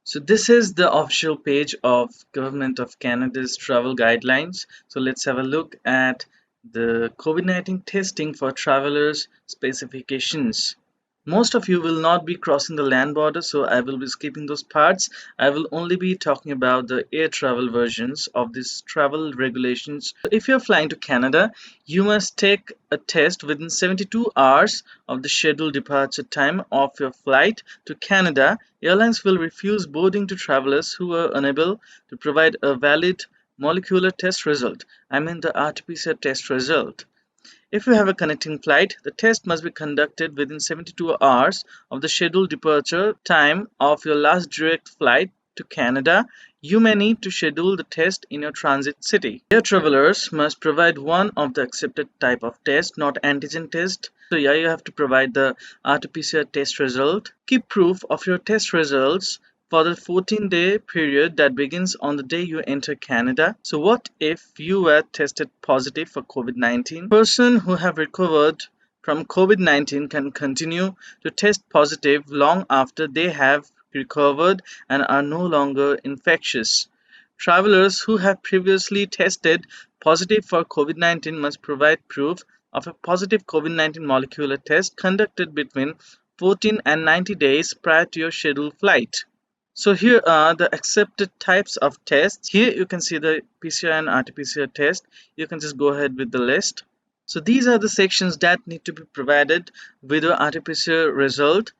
So this is the official page of Government of Canada's travel guidelines. So let's have a look at the COVID-19 testing for travelers specifications. Most of you will not be crossing the land border, so I will be skipping those parts. I will only be talking about the air travel versions of these travel regulations. If you're flying to Canada, you must take a test within 72 hours of the scheduled departure time of your flight to Canada. Airlines will refuse boarding to travelers who are unable to provide a valid molecular test result. I mean the RT-PCR test result. If you have a connecting flight, the test must be conducted within 72 hours of the scheduled departure time of your last direct flight to Canada. You may need to schedule the test in your transit city. Air travelers must provide one of the accepted type of test, not antigen test. So yeah, you have to provide the RT-PCR test result. Keep proof of your test results for the 14-day period that begins on the day you enter Canada. So what if you were tested positive for COVID-19? Person who have recovered from COVID-19 can continue to test positive long after they have recovered and are no longer infectious. Travelers who have previously tested positive for COVID-19 must provide proof of a positive COVID-19 molecular test conducted between 14 and 90 days prior to your scheduled flight. So here are the accepted types of tests. Here you can see the PCR and RT-PCR test. You can just go ahead with the list. So these are the sections that need to be provided with your RT-PCR result: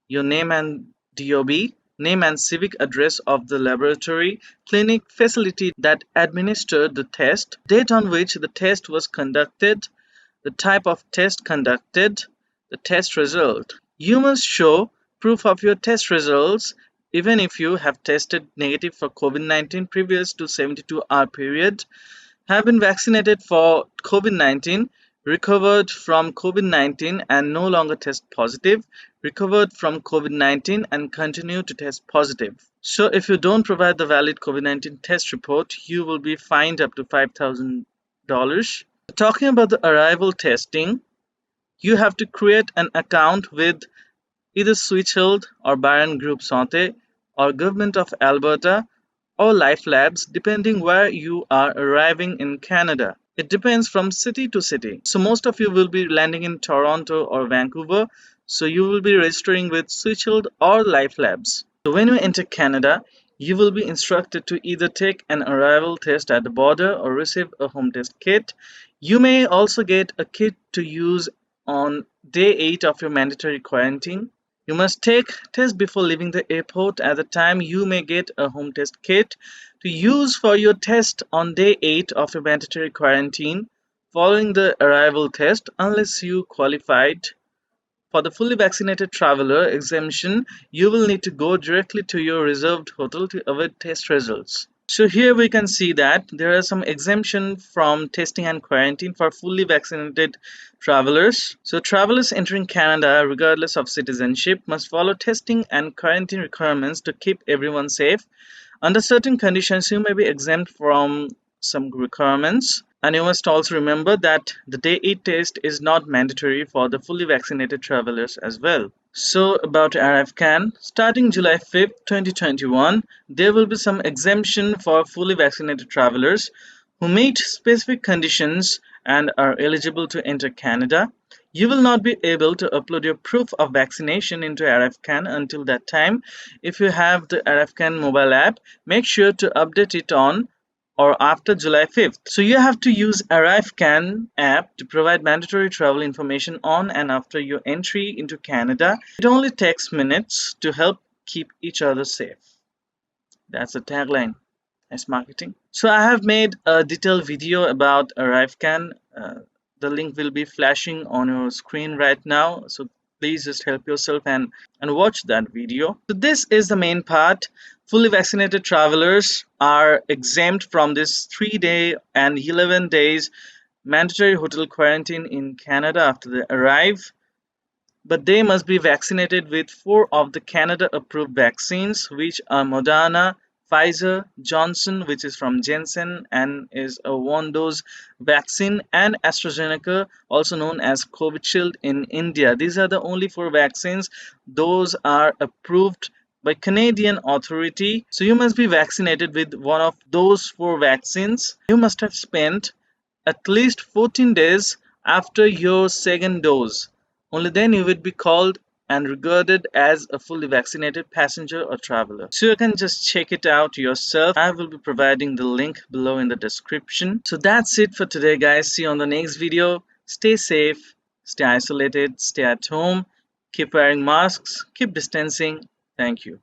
your name and DOB, name and civic address of the laboratory, clinic, facility that administered the test, date on which the test was conducted, the type of test conducted, the test result. You must show proof of your test results even if you have tested negative for COVID-19 previous to 72-hour period, have been vaccinated for COVID-19, recovered from COVID-19 and no longer test positive, recovered from COVID-19 and continue to test positive. So if you don't provide the valid COVID-19 test report, you will be fined up to $5,000. Talking about the arrival testing, you have to create an account with either Switchhold or Byron Group Santé or Government of Alberta or Life Labs, depending where you are arriving in Canada. It depends from city to city. So most of you will be landing in Toronto or Vancouver, so you will be registering with Switchhold or Life Labs. So when you enter Canada, you will be instructed to either take an arrival test at the border or receive a home test kit. You may also get a kit to use on day 8 of your mandatory quarantine. You must take test before leaving the airport. At the time, you may get a home test kit to use for your test on day 8 of your mandatory quarantine following the arrival test, unless you qualified. For the fully vaccinated traveler exemption, you will need to go directly to your reserved hotel to await test results. So here we can see that there are some exemption from testing and quarantine for fully vaccinated travelers. So travelers entering Canada, regardless of citizenship, must follow testing and quarantine requirements to keep everyone safe. Under certain conditions, you may be exempt from some requirements. And you must also remember that the day 8 test is not mandatory for the fully vaccinated travelers as well. So about RFCAN, starting July 5th, 2021, there will be some exemption for fully vaccinated travelers who meet specific conditions and are eligible to enter Canada. You will not be able to upload your proof of vaccination into RFCAN until that time. If you have the RFCAN mobile app, make sure to update it on or after July 5th. So you have to use ArriveCan app to provide mandatory travel information on and after your entry into Canada. It only takes minutes to help keep each other safe. That's the tagline. Nice marketing. So I have made a detailed video about ArriveCan. The link will be flashing on your screen right now. So please just help yourself and watch that video. So this is the main part. Fully vaccinated travelers are exempt from this 3-day and 11 days mandatory hotel quarantine in Canada after they arrive. But they must be vaccinated with 4 of the Canada approved vaccines, which are Moderna, Pfizer, Johnson, which is from Janssen and is a 1-dose vaccine, and AstraZeneca, also known as Covishield in India. These are the only 4 vaccines. Those are approved by Canadian authority. So you must be vaccinated with one of those 4 vaccines. You must have spent at least 14 days after your second dose. Only then you would be called and regarded as a fully vaccinated passenger or traveler. So you can just check it out yourself. I will be providing the link below in the description. So that's it for today, guys. See you on the next video. Stay safe, stay isolated, stay at home, keep wearing masks, keep distancing. Thank you.